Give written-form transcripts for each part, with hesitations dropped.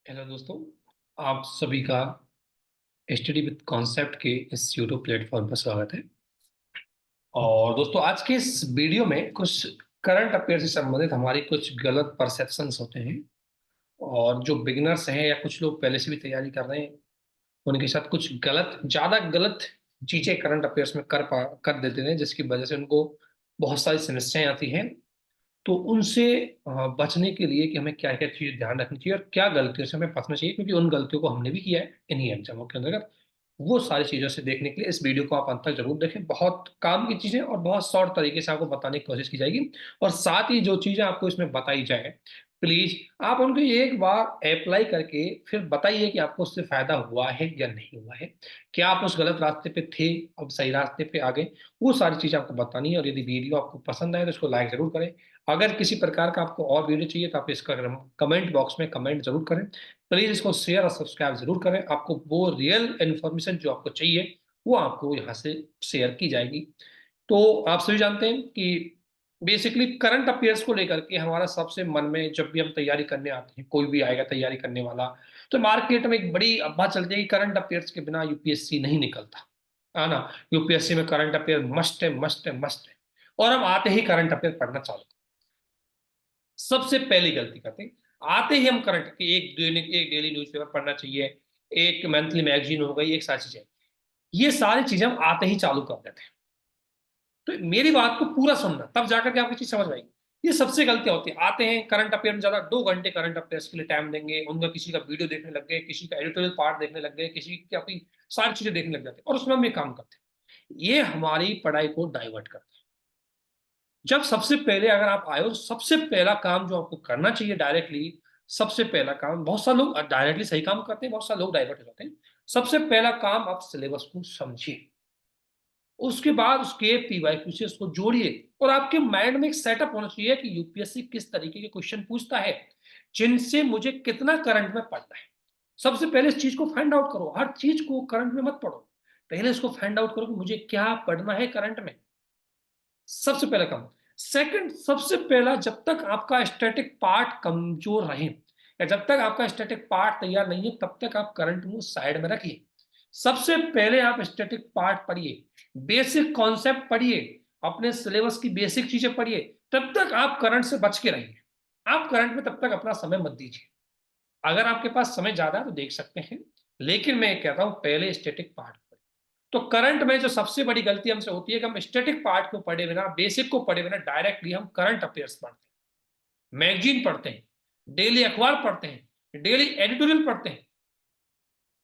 Hello दोस्तों। आप सभी का स्टडी विद कॉन्सेप्ट के इस यूट्यूब प्लेटफॉर्म पर स्वागत है। और दोस्तों, आज के इस वीडियो में कुछ करंट अफेयर से संबंधित हमारी कुछ गलत परसेप्शंस होते हैं, और जो बिगिनर्स हैं या कुछ लोग पहले से भी तैयारी कर रहे हैं उनके साथ कुछ ज़्यादा गलत चीज़ें करंट अफेयर्स में कर देते हैं, जिसकी वजह से उनको बहुत सारी समस्याएं आती हैं। तो उनसे बचने के लिए कि हमें क्या क्या चीज़ ध्यान रखनी चाहिए और क्या गलतियों से हमें बचना चाहिए, क्योंकि उन गलतियों को हमने भी किया है इन्हीं एग्जामों के अंतर्गत। वो सारी चीज़ों से देखने के लिए इस वीडियो को आप अंत तक जरूर देखें। बहुत काम की चीज़ें और बहुत शॉर्ट तरीके से आपको बताने की कोशिश की जाएगी। और साथ ही जो चीज़ें आपको इसमें बताई जाए, प्लीज आप उनको एक बार अप्लाई करके फिर बताइए कि आपको उससे फायदा हुआ है या नहीं हुआ है। क्या आप उस गलत रास्ते पे थे, अब सही रास्ते पे आ गए? वो सारी चीजें आपको बतानी है। और यदि वीडियो आपको पसंद आए तो इसको लाइक जरूर करें। अगर किसी प्रकार का आपको और वीडियो चाहिए तो आप इसका कमेंट बॉक्स में कमेंट जरूर करें। प्लीज इसको शेयर और सब्सक्राइब जरूर करें। आपको वो रियल इन्फॉर्मेशन जो आपको चाहिए वो आपको यहाँ से शेयर की जाएगी। तो आप सभी जानते हैं कि बेसिकली करंट अफेयर्स को लेकर के हमारा सबसे मन में, जब भी हम तैयारी करने आते हैं, कोई भी आएगा तैयारी करने वाला, तो मार्केट में एक बड़ी अफवाह चलती है कि करंट अफेयर्स के बिना यूपीएससी नहीं निकलता, है ना। यूपीएससी में करंट अफेयर मस्ट है, मस्ट है, मस्ट है। और हम आते ही करंट अफेयर पढ़ना चालू, सबसे पहली गलती करते हैं। आते ही हम करंट की एक डेली न्यूज़पेपर पढ़ना चाहिए, एक मंथली मैगजीन हो गई, एक सारी चीजें, ये सारी चीजें हम आते ही चालू कर देते हैं। तो मेरी बात को पूरा सुनना, तब जाकर के आपको चीज समझ में आएगी। ये सबसे गलतियां होती है। आते हैं करंट अफेयर में, ज्यादा 2 घंटे करंट अफेयर्स के लिए टाइम देंगे, उनका किसी का वीडियो देखने लग गए, किसी का एडिटोरियल पार्ट देखने लग गए, किसी की अपनी सारी चीजें देखने लग जाते हैं, और उसमें हम ये काम करते हैं। ये हमारी पढ़ाई को डाइवर्ट करता है। जब सबसे पहले अगर आप आए हो, सबसे पहला काम जो आपको करना चाहिए डायरेक्टली, सबसे पहला काम, बहुत सारे लोग डायरेक्टली सही काम करते हैं, बहुत सारे लोग डाइवर्ट हो जाते हैं। सबसे पहला काम, आप सिलेबस को समझिए। उसके बाद उसके पीवाईक्यू से उसको जोड़िए। और आपके माइंड में एक सेटअप होना चाहिए कि यूपीएससी किस तरीके के क्वेश्चन पूछता है, जिनसे मुझे कितना करंट में पढ़ना है। सबसे पहले इस चीज को फाइंड आउट करो। हर चीज को करंट में मत पढ़ो, पहले इसको फाइंड आउट करो कि मुझे क्या पढ़ना है करंट में। सबसे पहला काम। सेकंड, सबसे पहला, जब तक आपका स्टैटिक पार्ट कमजोर रहे या जब तक आपका स्टैटिक पार्ट तैयार नहीं है, तब तक आप करंट को साइड में रखिए। सबसे पहले आप स्टैटिक पार्ट पढ़िए, बेसिक कॉन्सेप्ट पढ़िए, अपने सिलेबस की बेसिक चीजें पढ़िए। तब तक आप करंट से बच के रहिए। आप करंट में तब तक अपना समय मत दीजिए। अगर आपके पास समय ज्यादा है तो देख सकते हैं, लेकिन मैं कहता हूं पहले स्टैटिक पार्ट। तो करंट में जो सबसे बड़ी गलती हमसे होती है कि हम स्टैटिक पार्ट को पढ़े बिना, बेसिक को पढ़े बिना डायरेक्टली हम करंट अफेयर्स पढ़ते हैं, मैगजीन पढ़ते हैं, डेली अखबार पढ़ते हैं, डेली एडिटोरियल पढ़ते हैं।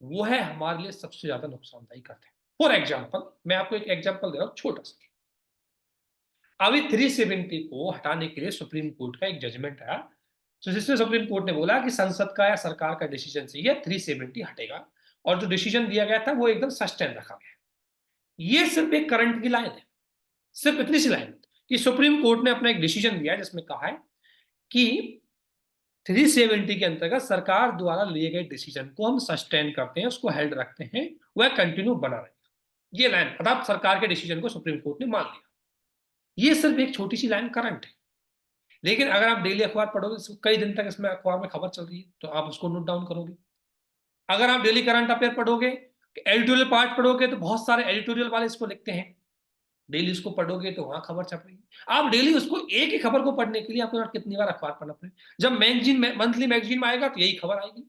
वो है हमारे लिए सबसे ज्यादा नुकसानदायी करते हैं। फॉर एग्जाम्पल, मैं आपको एक एग्जाम्पल दे रहा हूं छोटा सा। अभी 370 को हटाने के लिए सुप्रीम कोर्ट का एक जजमेंट आया, तो जिसमें सुप्रीम कोर्ट ने बोला कि संसद का या सरकार का डिसीजन से ये 370 हटेगा। और जो डिसीजन दिया गया था वो एकदम सस्टेन रखा गया। ये सिर्फ एक करंट की लाइन है, सिर्फ इतनी सी लाइन कि सुप्रीम कोर्ट ने अपना एक डिसीजन दिया जिसमें कहा है कि 370 के अंतर्गत सरकार द्वारा लिए गए डिसीजन को हम सस्टेन करते हैं, उसको हेल्ड रखते हैं, वह कंटिन्यू बना रहेगा। ये लाइन, अर्थात सरकार के डिसीजन को सुप्रीम कोर्ट ने मान लिया। ये सिर्फ एक छोटी सी लाइन करंट है। लेकिन अगर आप डेली अखबार पढ़ोगे तो कई दिन तक इसमें अखबार में खबर चल रही है, तो आप उसको नोट डाउन करोगे। अगर आप डेली करंट अफेयर पढ़ोगे, एडिटोरियल पार्ट पढ़ोगे, तो बहुत सारे एडिटोरियल वाले इसको लिखते हैं, डेली उसको पढ़ोगे तो वहां खबर छप रही है। आप डेली उसको, एक ही खबर को पढ़ने के लिए आपको कितनी बार अखबार पढ़ना पड़ेगा? जब मैगजीन में, मंथली मैगजीन में आएगा तो यही खबर आएगी।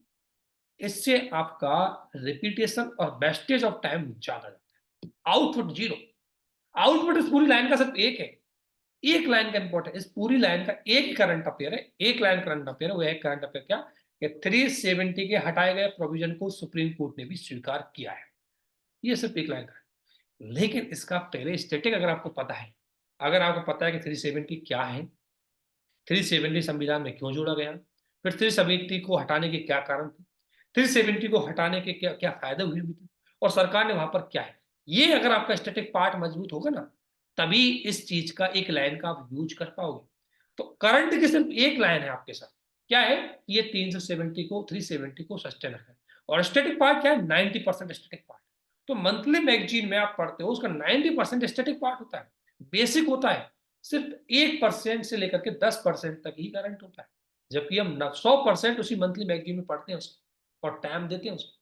इससे आपका रिपीटेशन और वेस्टेज ऑफ टाइम ज्यादा जाता है, आउटपुट जीरो। आउटपुट इस पूरी लाइन का सिर्फ एक है, एक लाइन का इंपॉर्टेंट, इस पूरी लाइन का एक करंट अफेयर है, एक लाइन करंट अफेयर है। वो एक करंट अफेयर क्या कि 370 के हटाए गए प्रोविजन को सुप्रीम कोर्ट ने भी स्वीकार किया है। ये सिर्फ एक लाइन का है। लेकिन इसका पहले स्टेटिक अगर आपको पता है, अगर आपको पता है कि 370 क्या है, 370 संविधान में क्यों जोड़ा गया, फिर 370 को हटाने के क्या कारण थे, 370 को हटाने के क्या क्या फायदे हुए अभी तक, और सरकार ने वहां पर क्या है, ये अगर आपका स्टैटिक पार्ट मजबूत होगा ना, तभी इस चीज का एक लाइन का आप यूज कर पाओगे। तो करंट की सिर्फ एक लाइन है आपके साथ, क्या है? ये 370 को, 370 को सस्टेन रखा है। और स्टैटिक पार्ट क्या है? 90% स्टैटिक पार्ट। तो मंथली मैगजीन में आप पढ़ते हो, उसका 90% स्टैटिक पार्ट होता है, बेसिक होता है। सिर्फ 1% से लेकर के 10% तक ही करंट होता है। जबकि हम 100% उसी मंथली मैगजीन में पढ़ते हैं उसको और टाइम देते हैं उसको।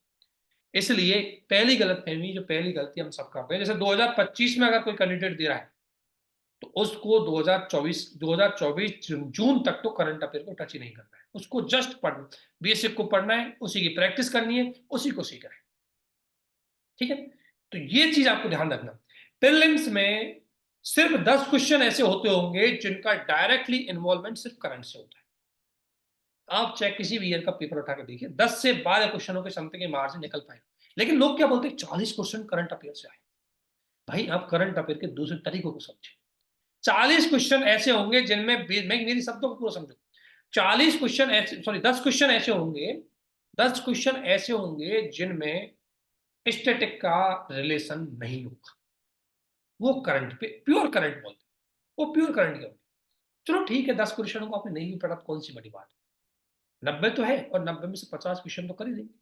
इसलिए पहली गलतफहमी, जो पहली गलती हम सब करते हैं, जैसे 2025 में अगर कोई कैंडिडेट दे रहा है तो उसको 2024 जून तक तो करंट अफेयर को टच ही नहीं करना है, उसको जस्ट पढ़ना, बेसिक को पढ़ना है, उसी की प्रैक्टिस करनी है, उसी को सीखना है। ठीक है, तो ये चीज आपको ध्यान रखना। प्रीलिम्स में सिर्फ 10 क्वेश्चन ऐसे होते होंगे जिनका डायरेक्टली इन्वॉल्वमेंट सिर्फ करंट से होता है। आप चाहे किसी भी ईयर का पेपर उठा के देखिए, 10 से 12 क्वेश्चनों के समथिंग के मार्जिन निकल पाए। लेकिन लोग क्या बोलते हैं, 40 क्वेश्चन करंट अफेयर से आए। भाई आप करंट अफेयर के दूसरे तरीकों को समझे। 40 क्वेश्चन ऐसे होंगे जिनमें, मैं मेरी शब्दों को पूरा समझो, 40 क्वेश्चन ऐसे, सॉरी 10 क्वेश्चन ऐसे होंगे, 10 क्वेश्चन ऐसे होंगे जिनमें स्टैटिक का रिलेशन नहीं होगा। वो करंट पे प्योर करंट बोलते हैं, वो प्योर करंट के होते हैं। चलो ठीक है, 10 क्वेश्चनों को आपने नहीं भी पढ़ा तो कौन सी बड़ी बात है, 90 तो है, और 90 में से 50 क्वेश्चन तो कर ही देंगे।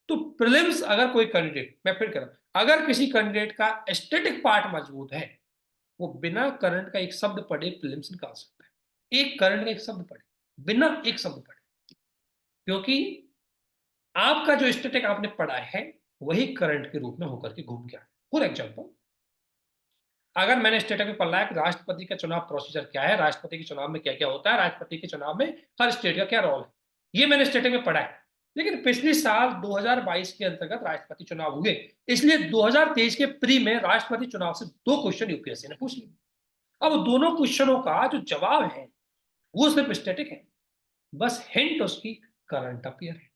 तो प्रीलिम्स अगर कोई कैंडिडेट, मैं फिर कह रहा हूं, अगर किसी कैंडिडेट का स्टैटिक पार्ट मजबूत है, वो बिना करंट का एक शब्द पढ़े प्रीलिम्स निकाल सकता है। एक करंट का एक शब्द पढ़े, बिना एक शब्द पढ़े, क्योंकि आपका जो स्टैटिक आपने पढ़ा है वही करंट के रूप में होकर के घूम के आया। फॉर एग्जाम्पल, अगर मैंने स्टेटमेंट में पढ़ा है कि राष्ट्रपति का चुनाव प्रोसीजर क्या है, राष्ट्रपति के चुनाव में क्या क्या होता है, राष्ट्रपति के चुनाव में हर स्टेट का क्या रोल है, ये मैंने स्टेटमेंट में पढ़ा है। लेकिन पिछले साल 2022 के अंतर्गत राष्ट्रपति चुनाव हुए, इसलिए 2023 के प्री में राष्ट्रपति चुनाव से 2 क्वेश्चन यूपीएससी ने पूछ लिए। अब दोनों क्वेश्चनों का जो जवाब है वो सिर्फ स्टैटिक है, बस हिंट उसकी करंट अफेयर है।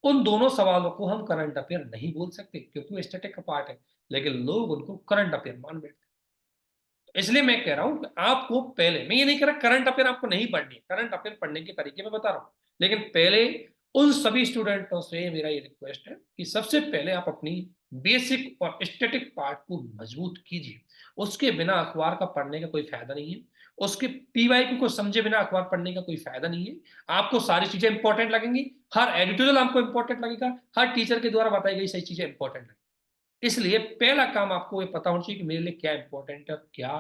उन दोनों सवालों को हम करंट अफेयर नहीं बोल सकते क्योंकि वो स्टैटिक का पार्ट है, लेकिन लोग उनको करंट अफेयर मान बैठते। इसलिए मैं कह रहा हूं कि आपको पहले, मैं ये नहीं कह रहा करंट अफेयर आपको नहीं पढ़नी है, करंट अफेयर पढ़ने के तरीके मैं बता रहा हूं, लेकिन पहले उन सभी स्टूडेंटों से मेरा ये रिक्वेस्ट है कि सबसे पहले आप अपनी बेसिक और स्टैटिक पार्ट को मजबूत कीजिए। उसके बिना अखबार का पढ़ने का कोई फायदा नहीं है, उसके पीवाईक्यू को समझे बिना अखबार पढ़ने का कोई फायदा नहीं है। आपको सारी चीजें इंपॉर्टेंट लगेंगी, हर एडिटोरियल आपको इंपॉर्टेंट लगेगा, हर टीचर के द्वारा बताई गई सही चीजें इंपॉर्टेंट लगेगी। इसलिए पहला काम आपको ये पता होना चाहिए कि मेरे लिए क्या इंपॉर्टेंट है और क्या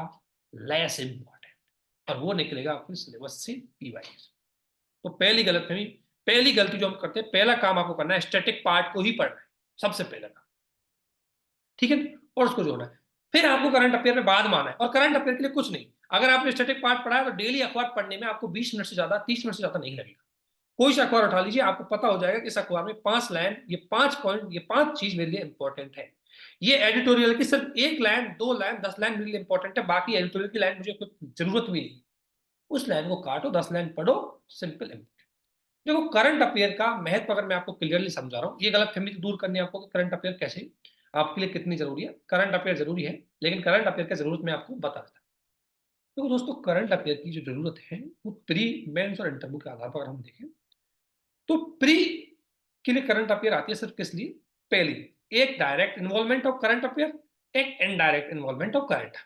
लेस इंपॉर्टेंट, और वो निकलेगा आपके सिलेबस से पीवाई। तो पहली गलती जो हम करते हैं, पहला काम आपको करना है स्टैटिक पार्ट को ही पढ़ना है, सबसे पहला काम। ठीक है, और उसको जोड़ना है। फिर आपको करंट अफेयर में बाद में आना है, और करंट अफेयर के लिए कुछ नहीं, अगर आपने स्टैटिक पार्ट पढ़ा है तो डेली अखबार पढ़ने में आपको 20 मिनट से ज्यादा, 30 मिनट से ज्यादा नहीं लगेगा। कोई सा अखबार उठा लीजिए, आपको पता हो जाएगा कि इस अखबार में 5 लाइन, ये 5 पॉइंट, ये 5 चीज मेरे लिए इंपॉर्टेंट है। ये एडिटोरियल की सिर्फ 1 लाइन, 2 लाइन, 10 लाइन मेरे लिए इंपॉर्टेंट है, बाकी एडिटोरियल की लाइन मुझे कोई जरूरत भी नहीं। उस लाइन को काटो, 10 लाइन पढ़ो, सिंपल है। देखो करंट अफेयर का महत्व अगर मैं आपको क्लियरली समझा रहा हूँ, ये गलत फहमी दूर करनी है आपको कि करंट अफेयर कैसे आपके लिए कितनी जरूरी है। करंट अफेयर जरूरी है, लेकिन करंट अफेयर की जरूरत मैं आपको बता देता हूँ। तो दोस्तों, करंट अफेयर की जो जरूरत है वो प्री, मेंस और इंटरव्यू के आधार पर अगर हम देखें तो प्री के लिए करंट अफेयर आती है सिर्फ किस लिए, पहली, एक direct involvement of current affair, एक indirect involvement of current.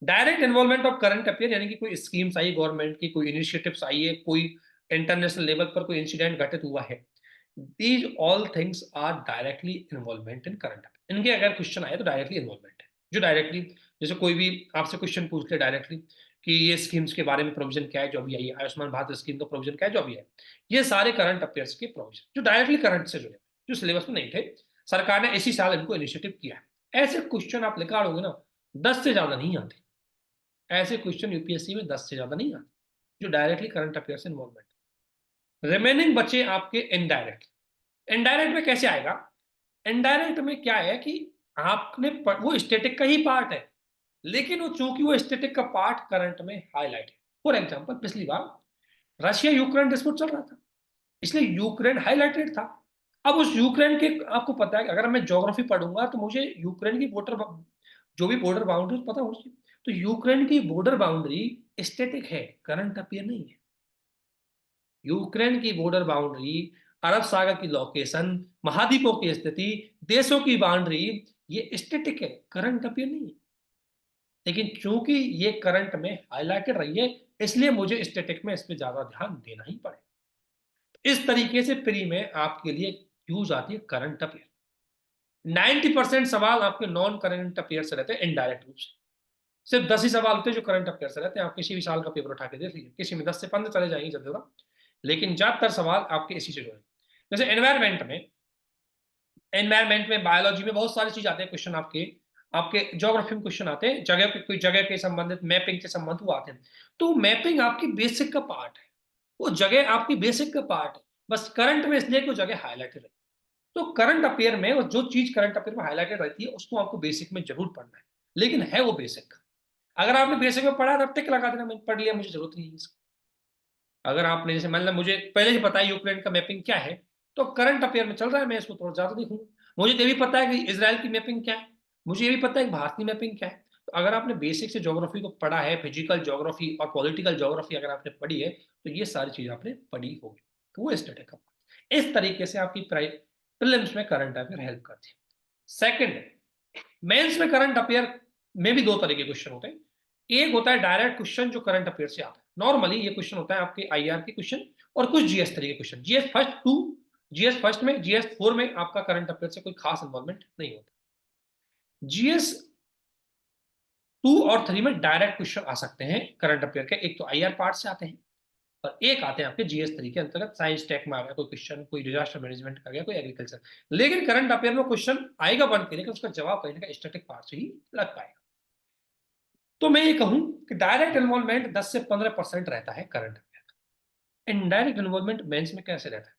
Direct involvement of current affair यानी कि कोई स्कीम्स आई गवर्नमेंट की, कोई इनिशिएटिव्स आई है, कोई इंटरनेशनल लेवल पर कोई इंसिडेंट घटित हुआ है, these all things are directly involvement in current affair. इनके अगर क्वेश्चन आए तो डायरेक्टली इन्वॉल्वमेंट है, जो डायरेक्टली, जैसे कोई भी आपसे क्वेश्चन पूछ ले डायरेक्टली कि ये स्कीम्स के बारे में प्रोविजन क्या है जो अभी आई है, आयुष्मान भारत स्कीम का प्रोविजन क्या है जो अभी है, ये सारे करंट अफेयर्स के प्रोविजन जो डायरेक्टली करंट से जुड़े, जो सिलेबस में नहीं थे, सरकार ने इसी साल इनको इनिशिएटिव किया है। ऐसे क्वेश्चन आप निकालोगे ना, 10 से ज्यादा नहीं आते। ऐसे क्वेश्चन यूपीएससी में 10 से ज्यादा नहीं आते जो डायरेक्टली करंट अफेयर से इन्वॉल्वमेंट। रिमेनिंग बचे आपके इनडायरेक्ट। इनडायरेक्ट में कैसे आएगा, इनडायरेक्ट में क्या है कि आपने वो स्टैटिक का ही पार्ट है, लेकिन वो चूंकि वो स्टैटिक का पार्ट करंट में हाईलाइट है। फॉर एग्जांपल, पिछली बार रशिया यूक्रेन डिस्प्यूट चल रहा था, इसलिए यूक्रेन हाईलाइटेड था। अब उस यूक्रेन के, आपको पता है कि अगर मैं ज्योग्राफी पढ़ूंगा तो मुझे यूक्रेन की बॉर्डर, जो भी बॉर्डर बाउंड्री पता होनी चाहिए। तो यूक्रेन की बॉर्डर बाउंड्री स्टैटिक है, करंट अफेयर नहीं है। यूक्रेन की बॉर्डर बाउंड्री, अरब सागर की लोकेशन, महाद्वीपों की स्थिति, देशों की बाउंड्री, ये स्टैटिक है, करंट अफेयर नहीं है। लेकिन चूंकि ये करंट में हाईलाइटेड रही है, इसलिए मुझे स्टैटिक में इस पर ज्यादा ध्यान देना ही पड़ेगा। इस तरीके से प्री में आपके लिए यूज आती है करंट अफेयर। 90% सवाल आपके नॉन करंट अफेयर से रहते हैं इनडायरेक्ट रूप से। सिर्फ 10 ही सवाल होते हैं जो करंट अफेयर से रहते हैं। आप किसी भी साल का पेपर उठा के देख लीजिए, किसी में 10 से 15 चले जाएंगे जल्दी होगा, लेकिन ज्यादातर सवाल आपके इसी से जुड़े। जैसे एनवायरमेंट में बायोलॉजी में बहुत सारी चीज आते हैं क्वेश्चन आपके, आपके ज्योग्राफी में क्वेश्चन आते हैं, जगह के कोई जगह के संबंधित मैपिंग के संबंध वो आते हैं। तो मैपिंग आपकी बेसिक का पार्ट है, वो जगह आपकी बेसिक का पार्ट है, बस करंट में इसलिए कोई जगह हाईलाइटेड है। तो करंट अफेयर में वो जो चीज करंट अफेयर में हाईलाइटेड रहती है उसको आपको बेसिक में जरूर पढ़ना है, लेकिन है वो बेसिक। अगर आपने बेसिक में पढ़ा तो टिक लगा देना, मैंने पढ़ लिया, मुझे जरूरत नहीं है इसकी। अगर आपने जैसे मान लो मुझे पहले ही पता है यूक्रेन का मैपिंग क्या है, तो करंट अफेयर में चल रहा है, मैं इसको थोड़ा ज्यादा देखूंगा। मुझे तो ये भी पता है कि इसराइल की मैपिंग क्या है, मुझे ये भी पता है कि भारत की मैपिंग क्या है। तो अगर आपने बेसिक से ज्योग्राफी को पढ़ा है, फिजिकल ज्योग्राफी और पॉलिटिकल ज्योग्राफी अगर आपने पढ़ी है, तो ये सारी चीजें आपने पढ़ी होगी, तो वो स्टडी का इस तरीके से आपकी प्रीलिम्स में करंट अफेयर हेल्प करती है। सेकंड, मेंस में करंट अफेयर में भी दो तरह के क्वेश्चन होते हैं। एक होता है डायरेक्ट क्वेश्चन जो करंट अफेयर से आता है, नॉर्मली ये क्वेश्चन होता है आपके आईआर के क्वेश्चन और कुछ जीएस तरीके क्वेश्चन। जीएस फर्स्ट में, जीएस 4 में आपका करंट अफेयर से कोई खास इन्वॉल्वमेंट नहीं होता। जीएस 2 और 3 में डायरेक्ट क्वेश्चन आ सकते हैं करंट अफेयर के, एक तो आईआर पार्ट से आते हैं और एक आते हैं आपके जीएस तरीके अंतर्गत, साइंस टेक में आ गया कोई क्वेश्चन, कोई डिजास्टर मैनेजमेंट का गया, कोई एग्रीकल्चर। लेकिन करंट अफेयर में क्वेश्चन आएगा बन के, लेकिन उसका जवाब कहीं ना कहीं स्टैटिक पार्ट से ही लग पाएगा। तो मैं ये कहूं कि डायरेक्ट इन्वॉल्वमेंट 10 से 15% रहता है करंट अफेयर का। इनडायरेक्ट इन्वॉल्वमेंट मेंस में कैसे रहता है?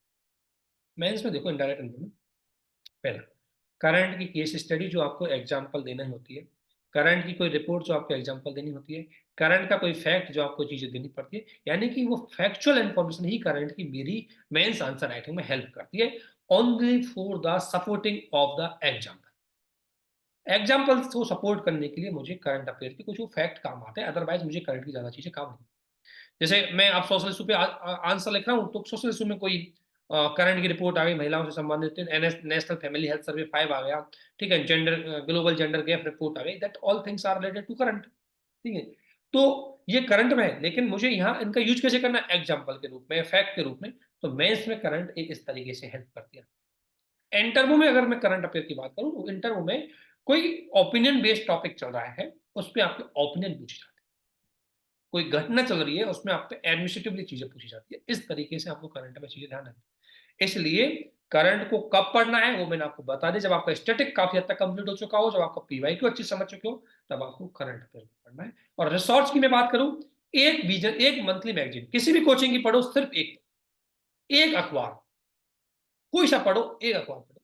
मेंस में देखो इनडायरेक्ट इन्वॉल्वमेंट, पहला करंट की केस स्टडी जो आपको एग्जाम्पल देना होती है, करंट की कोई रिपोर्ट जो आपको एग्जाम्पल देनी होती है, करंट का कोई फैक्ट जो आपको चीजें देनी पड़ती है, यानी कि वो फैक्चुअल इंफॉर्मेशन ही करंट की मेरी मेंस आंसर राइटिंग में हेल्प करती है, only for the supporting of the example. Example को सपोर्ट करने के लिए मुझे करंट अफेयर के कुछ फैक्ट काम आते हैं, अदरवाइज मुझे करंट की ज्यादा चीजें काम नहीं। जैसे मैं आप सोशल इशू पे आंसर लिख रहा हूँ, तो सोशल इशू में कोई करंट की रिपोर्ट आ गई महिलाओं से संबंधित, नेशनल फैमिली हेल्थ सर्वे 5 आ गया, ठीक है, gender global gender gap report आ गई, that all things are related to current, ठीक है। तो ये करंट में है, लेकिन मुझे यहाँ इनका यूज कैसे करना है, एग्जाम्पल के रूप में, फैक्ट के रूप में। तो मैं इसमें करंट एक इस तरीके से हेल्प करती है। इंटरव्यू में अगर मैं करंट अफेयर की बात करूं, तो इंटरव्यू में कोई ओपिनियन बेस्ड टॉपिक चल रहा है, उस पर आपके ओपिनियन पूछे जाते हैं, कोई घटना चल रही है उसमें आप पे एडमिनिस्ट्रेटिवली चीजें पूछी जाती है, इस तरीके से आपको करंट में चीजें ध्यान रखनी। इसलिए करंट को कब पढ़ना है वो मैंने आपको बता दिया, जब आपका स्टैटिक काफी हद तक कंप्लीट हो चुका हो, जब आपका पीवाई को अच्छी समझ चुके हो, तब आपको करंट अफेयर को पढ़ना है। और रिसोर्स की मैं बात करूं, एक विजन, एक मंथली मैगजीन किसी भी कोचिंग की पढ़ो, सिर्फ एक, एक अखबार, कोई सा पढ़ो, एक अखबार पढ़ो,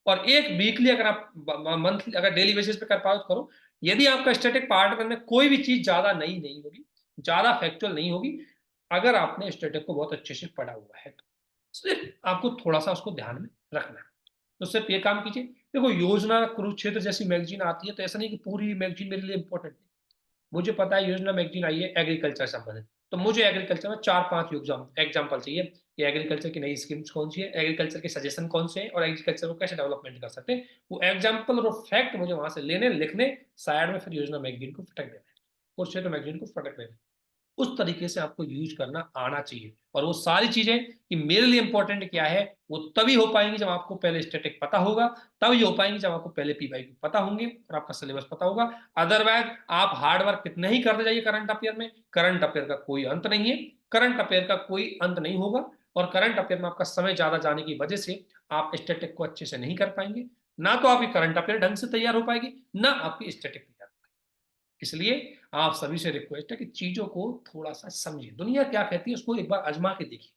और एक वीकली अगर आप मंथली अगर डेली बेसिस पे कर पाओ तो करो। यदि आपका स्टैटिक पार्ट में कोई भी चीज ज्यादा नई नहीं होगी, ज्यादा फैक्चुअल नहीं होगी, अगर आपने स्टैटिक को बहुत अच्छे से पढ़ा हुआ है, तो सिर्फ आपको थोड़ा सा उसको ध्यान में रखना है। तो सिर्फ ये काम कीजिए। देखो योजना कुरुक्षेत्र जैसी मैगजीन आती है, तो ऐसा नहीं कि पूरी मैगजीन मेरे लिए इंपॉर्टेंट है। मुझे पता है योजना मैगजीन आई है एग्रीकल्चर संबंधित, तो मुझे एग्रीकल्चर में 4-5 एग्जाम्पल चाहिए कि एग्रीकल्चर की नई स्कीम्स कौन सी है, एग्रीकल्चर के सजेशन कौन से हैं, और एग्रीकल्चर को कैसे डेवलपमेंट कर सकते हैं। वो एग्जाम्पल और फैक्ट मुझे वहां से लेने, लिखने, साइड में फिर योजना मैगजीन को फटक देना है, कुरुक्षेत्र मैगजीन को फटक देना है। उस तरीके से आपको यूज करना आना चाहिए। और वो सारी चीजें कि मेरे लिए इंपॉर्टेंट क्या है, वो तभी हो पाएंगी जब आपको पहले स्टैटिक पता होगा, तभी हो पाएंगी जब आपको पहले पीवाई पता होंगे और आपका सिलेबस पता होगा। अदरवाइज आप हार्ड वर्क कितने ही करते जाइए करंट अफेयर में, करंट अफेयर का कोई अंत नहीं है, करंट अफेयर का कोई अंत नहीं होगा। और करंट अफेयर में आपका समय ज्यादा जाने की वजह से आप स्टैटिक को अच्छे से नहीं कर पाएंगे, ना तो आपकी करंट अफेयर ढंग से तैयार हो पाएगी, ना आपकी स्टैटिक तैयार। इसलिए आप सभी से रिक्वेस्ट है कि चीजों को थोड़ा सा समझिए, दुनिया क्या कहती है उसको एक बार आजमा के देखिए।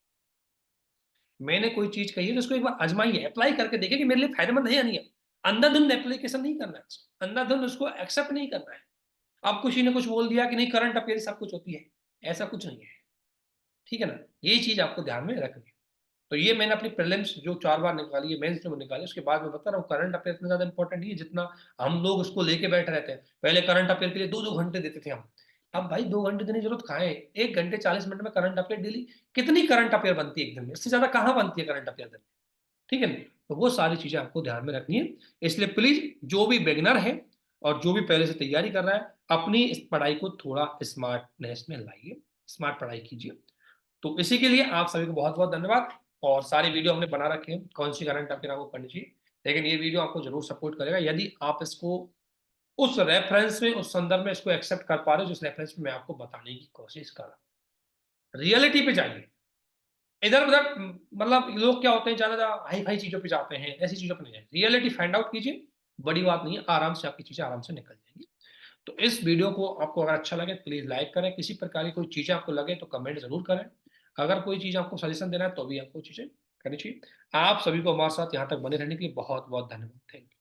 मैंने कोई चीज कही है तो उसको एक बार आजमाइए, अप्लाई करके देखिए कि मेरे लिए फायदेमंद है या नहीं है। अंधाधुंध एप्लीकेशन नहीं करना है, अंधाधुंध उसको एक्सेप्ट नहीं करना है। अब किसी ने कुछ बोल दिया कि नहीं करंट अफेयर सब कुछ होती है, ऐसा कुछ नहीं है, ठीक है ना। यही चीज आपको ध्यान में रखनी है। तो ये मैंने अपनी प्रीलिम्स जो 4 बार निकाली है, मेंस जो निकाली, उसके बाद मैं बता रहा हूँ करंट अफेयर इतना ज्यादा इंपॉर्टेंट नहीं है जितना हम लोग उसको लेके बैठ रहते हैं। पहले करंट अफेयर के लिए 2-2 घंटे देते थे हम, अब भाई 2 घंटे देने की जरूरत कहाँ है, 1 घंटे 40 मिनट में करंट अफेयर डेली। कितनी करंट अफेयर बनती है एक दिन में, इससे ज्यादा कहाँ बनती है करंट अफेयर दिन में, ठीक है ना। तो वो सारी चीजें आपको ध्यान में रखनी है। इसलिए प्लीज जो भी बिगिनर है और जो भी पहले से तैयारी कर रहा है, अपनी इस पढ़ाई को थोड़ा स्मार्टनेस में लाइए, स्मार्ट पढ़ाई कीजिए। तो इसी के लिए आप सभी को बहुत बहुत धन्यवाद। और सारी वीडियो हमने बना रखे हैं कौन सी करंट अफेयर आपको पढ़नी चाहिए, लेकिन ये वीडियो आपको जरूर सपोर्ट करेगा यदि आप इसको उस रेफरेंस में, उस संदर्भ में इसको एक्सेप्ट कर पा रहे हो जिस रेफरेंस में मैं आपको बताने की कोशिश कर रहा हूँ। रियलिटी पे जाइए, इधर उधर मतलब लोग क्या होते हैं, ज्यादा हाई फाई चीजों पे जाते हैं, ऐसी चीजों पे नहीं जाए, रियलिटी फाइंड आउट कीजिए, बड़ी बात नहीं है, आराम से आपकी चीजें आराम से निकल जाएंगी। तो इस वीडियो को आपको अगर अच्छा लगे प्लीज लाइक करें, किसी प्रकार की कोई चीजें आपको लगे तो कमेंट जरूर करें, अगर कोई चीज आपको सजेशन देना है तो भी आपको चीजें करनी चाहिए। आप सभी को हमारे साथ यहाँ तक बने रहने के लिए बहुत बहुत धन्यवाद। Thank you.